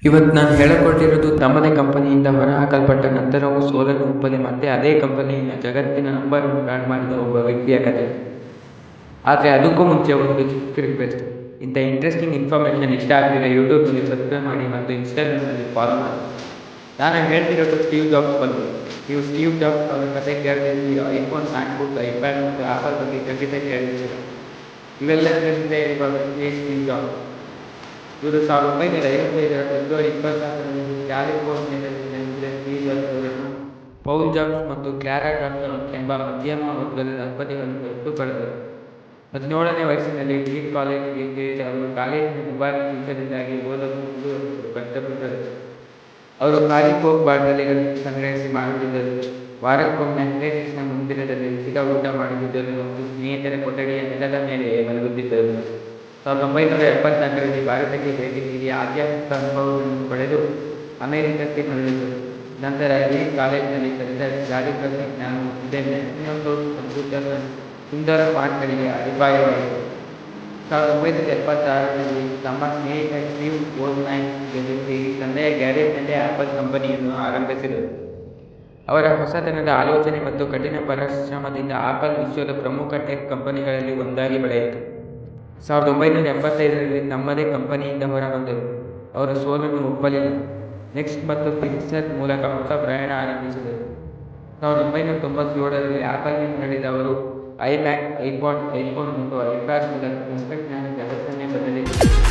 ಇವತ್ತು ನಾನು ಹೇಳಿಕೊಟ್ಟಿರೋದು ತಮ್ಮದೇ ಕಂಪನಿಯಿಂದ ಹೊರಹಾಕಲ್ಪಟ್ಟ ನಂತರವೂ ಸೋಲನ್ನು ಒಪ್ಪದೆ ಮತ್ತೆ ಅದೇ ಕಂಪನಿಯನ್ನು ಜಗತ್ತಿನ ನಂಬರ್ ಒನ್ ಬ್ರ್ಯಾಂಡ್ ಮಾಡಿದ ಒಬ್ಬ ವ್ಯಕ್ತಿಯ ಕಥೆ. ಆದರೆ ಅದಕ್ಕೂ ಮುಂಚೆ ಒಂದು ಚಿಕ್ಕ ರಿಕ್ವೆಸ್ಟ್: ಇಂಥ ಇಂಟ್ರೆಸ್ಟಿಂಗ್ ಇನ್ಫಾರ್ಮೇಷನ್ ಇಷ್ಟ ಆಗ್ತಿದೆ ಯೂಟ್ಯೂಬ್ನಲ್ಲಿ ಸಬ್ಸ್ಕ್ರೈಬ್ ಮಾಡಿ ಮತ್ತು ಇನ್ಸ್ಟಾಗ್ರಾಮ್ನಲ್ಲಿ ಫಾಲೋ ಮಾಡಿ. ನಾನು ಹೇಳ್ತಿರೋದು ಸ್ಟೀವ್ ಜಾಬ್ಸ್ ಬಗ್ಗೆ. ನೀವು ಸ್ಟೀವ್ ಜಾಬ್ಸ್ ಅವರ ಕಥೆ ಕೇಳಿದ್ರೆ ಐಫೋನ್, ಮ್ಯಾಕ್ಬುಕ್, ಐಪ್ಯಾಡ್ ಮತ್ತು ಆಪಲ್ ಬಗ್ಗೆ ಖಂಡಿತ ಕೇಳಿರ್ತೀರ. ಇವೆಲ್ಲದರಿಂದ ಇರುವ ವ್ಯಕ್ತಿಯೇ ಸ್ಟೀವ್ ಜಾಬ್ಸ್. ಇವರು 1955ರ ಫೆಬ್ರವರಿ 24ರಂದು ಕ್ಯಾಲಿಫೋರ್ನಿಯಾದಲ್ಲಿನ ಪೌಲ್ ಜಾಬ್ಸ್ ಮತ್ತು ಕ್ಲಾರಾ ಜಾಬ್ಸ್ ಎಂಬ ಮಧ್ಯಮ ವರ್ಗದ ದಂಪತಿಗಳನ್ನು ದತ್ತು ಪಡೆದರು. 17ನೇ ವಯಸ್ಸಿನಲ್ಲಿ ಡೀನ್ ಕಾಲೇಜಿಗೆ ಸೇರಿದ ಅವರು ಕಾಲೇಜಿನ ದುಬಾರಿ ಶುಲ್ಕದಿಂದಾಗಿ ಓದಲು ಮುಂದುವರಿಸಲು ಕಷ್ಟಪಟ್ಟರು. ಅವರು ಖಾಲಿ ಕೋಕ್ ಬಾಟಲಿಗಳನ್ನು ಸಂಗ್ರಹಿಸಿ ಮಾಡುತ್ತಿದ್ದರು, ವಾರಕ್ಕೊಮ್ಮೆ ಅಥ್ಲೆಟಿಕ್ಸ್ನ ಮಂದಿರದಲ್ಲಿ ಉಚಿತ ಊಟ ಮಾಡುತ್ತಿದ್ದರು ಮತ್ತು ಸ್ನೇಹಿತರ ಕೊಠಡಿಯ ನೆಲದ ಮೇಲೆ ಮಲಗುತ್ತಿದ್ದರು. 1974ರಲ್ಲಿ ಭಾರತಕ್ಕೆ ಭೇಟಿ ನೀಡಿ ಆಧ್ಯಾತ್ಮಿಕ ಅನುಭವಗಳನ್ನು ಪಡೆದು ಅಮೆರಿಕಕ್ಕೆ ಮರಳಿದರು. ನಂತರ ಡೀನ್ ಕಾಲೇಜಿನಲ್ಲಿ ಕಲಿತ ಚಾರಿತ್ರಿಕ ಜ್ಞಾನ ಮತ್ತು ಮೆಕ್ಸಿಕೋಸ್ ಕಂಪ್ಯೂಟರ್ ಸುಂದರ ಫಾಂಟ್ಗಳಿಗೆ ಅಡಿಪಾಯವಾಯಿತು. 1976ರಲ್ಲಿ ತಮ್ಮ ಸ್ನೇಹಿತ ಸ್ಟೀವ್ ವೋಜ್ನಿಯಾಕ್ ಜೊತೆ ಸೇರಿ ತಂದೆಯ ಗ್ಯಾರೇಜ್ನಲ್ಲೇ ಆಪಲ್ ಕಂಪನಿಯನ್ನು ಆರಂಭಿಸಿದರು. ಅವರ ಹೊಸತನದ ಆಲೋಚನೆ ಮತ್ತು ಕಠಿಣ ಪರಿಶ್ರಮದಿಂದ ಆಪಲ್ ವಿಶ್ವದ ಪ್ರಮುಖ ಟೆಕ್ ಕಂಪನಿಗಳಲ್ಲಿ ಒಂದಾಗಿ ಬೆಳೆಯಿತು. 1985ರಲ್ಲಿ ತಮ್ಮದೇ ಕಂಪನಿಯಿಂದ ಹೊರಬಂದರು. ಅವರು ಸೋಲನ್ನು ಒಪ್ಪಲಿಲ್ಲ. ನೆಕ್ಸ್ಟ್ ಮತ್ತು ಪಿಕ್ಸರ್ ಮೂಲಕ ಹೊಸ ಪ್ರಯಾಣ ಆರಂಭಿಸಿದರು. 1997ರಲ್ಲಿ ಆಪಲ್ಗೆ ಮರಳಿದ ಅವರು ಐಮ್ಯಾಕ್, ಐಪಾಡ್, ಐಫೋನ್ ಮತ್ತು ಐಪ್ಯಾಡ್ ಮೂಲಕ ತಂತ್ರಜ್ಞಾನ ಜಗತ್ತನ್ನೇ ಬದಲಿಸಿದರು.